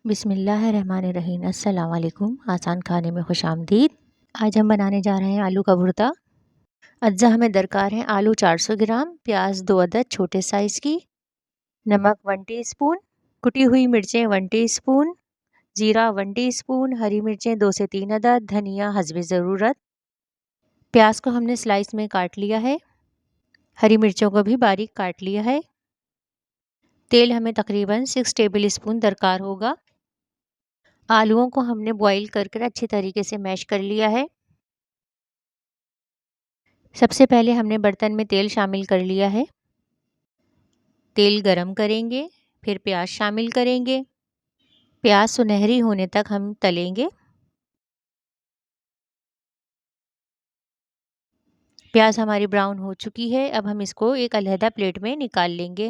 बिस्मिल्लाहिर्रहमानिर्रहीम। अस्सलाम वालेकुम। आसान खाने में खुशामदीद। आज हम बनाने जा रहे हैं आलू का भुर्ता। अज्जा हमें दरकार है आलू 400 ग्राम, प्याज 2 अदद छोटे साइज़ की, नमक 1 टीस्पून, कुटी हुई मिर्चें 1 टीस्पून, जीरा 1 टीस्पून, हरी मिर्चें 2 से 3 अदद, धनिया हस्बे ज़रूरत। प्याज को हमने स्लाइस में काट लिया है, हरी मिर्चों को भी बारीक काट लिया है। तेल हमें तकरीबन 6 टेबल स्पून दरकार होगा। आलूओं को हमने बॉईल कर अच्छी तरीके से मैश कर लिया है। सबसे पहले हमने बर्तन में तेल शामिल कर लिया है। तेल गरम करेंगे, फिर प्याज शामिल करेंगे। प्याज सुनहरी होने तक हम तलेंगे। प्याज हमारी ब्राउन हो चुकी है। अब हम इसको एक अलहदा प्लेट में निकाल लेंगे।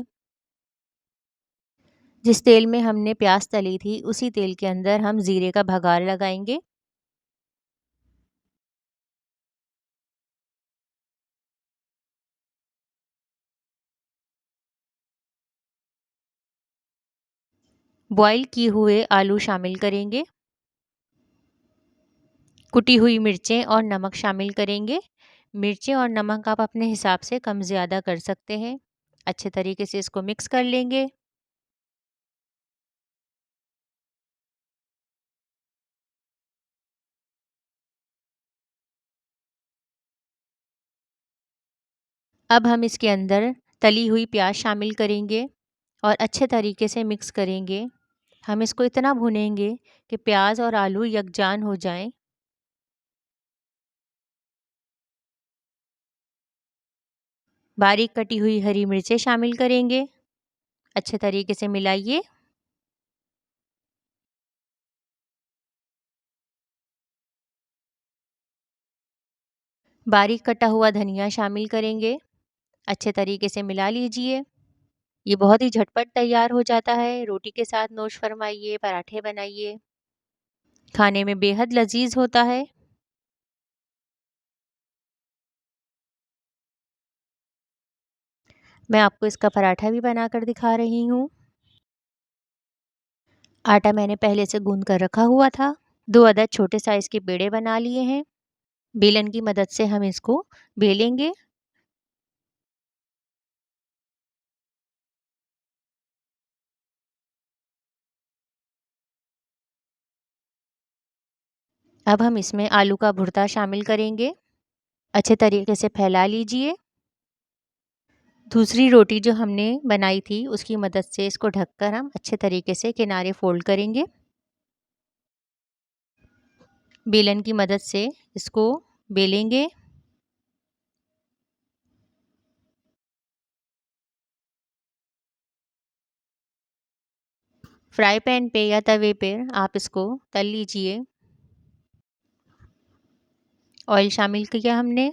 जिस तेल में हमने प्याज तली थी उसी तेल के अंदर हम ज़ीरे का भगार लगाएंगे। बॉईल किए हुए आलू शामिल करेंगे। कुटी हुई मिर्चें और नमक शामिल करेंगे। मिर्चें और नमक आप अपने हिसाब से कम ज़्यादा कर सकते हैं। अच्छे तरीके से इसको मिक्स कर लेंगे। अब हम इसके अंदर तली हुई प्याज शामिल करेंगे और अच्छे तरीके से मिक्स करेंगे। हम इसको इतना भूनेंगे कि प्याज और आलू यकजान हो जाएं। बारीक कटी हुई हरी मिर्चें शामिल करेंगे। अच्छे तरीके से मिलाइए। बारीक कटा हुआ धनिया शामिल करेंगे। अच्छे तरीके से मिला लीजिए। ये बहुत ही झटपट तैयार हो जाता है। रोटी के साथ नोश फरमाइए, पराठे बनाइए, खाने में बेहद लजीज होता है। मैं आपको इसका पराठा भी बनाकर दिखा रही हूँ। आटा मैंने पहले से गूंद कर रखा हुआ था। 2 अदद छोटे साइज़ के पेड़े बना लिए हैं। बेलन की मदद से हम इसको बेलेंगे। अब हम इसमें आलू का भुर्ता शामिल करेंगे। अच्छे तरीके से फैला लीजिए। दूसरी रोटी जो हमने बनाई थी उसकी मदद से इसको ढककर हम अच्छे तरीके से किनारे फोल्ड करेंगे। बेलन की मदद से इसको बेलेंगे। फ्राई पैन पे या तवे पे आप इसको तल लीजिए। ऑयल शामिल किया हमने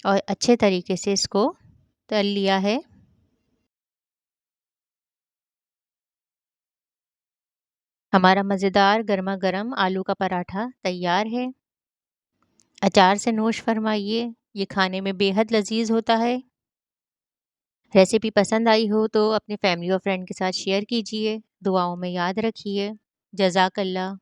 और अच्छे तरीके से इसको तल लिया है। हमारा मज़ेदार गर्मा गर्म आलू का पराठा तैयार है। अचार से नोश फरमाइए। ये खाने में बेहद लजीज होता है। रेसिपी पसंद आई हो तो अपनी फैमिली और फ्रेंड के साथ शेयर कीजिए। दुआओं में याद रखिए। जज़ाकल्लाह।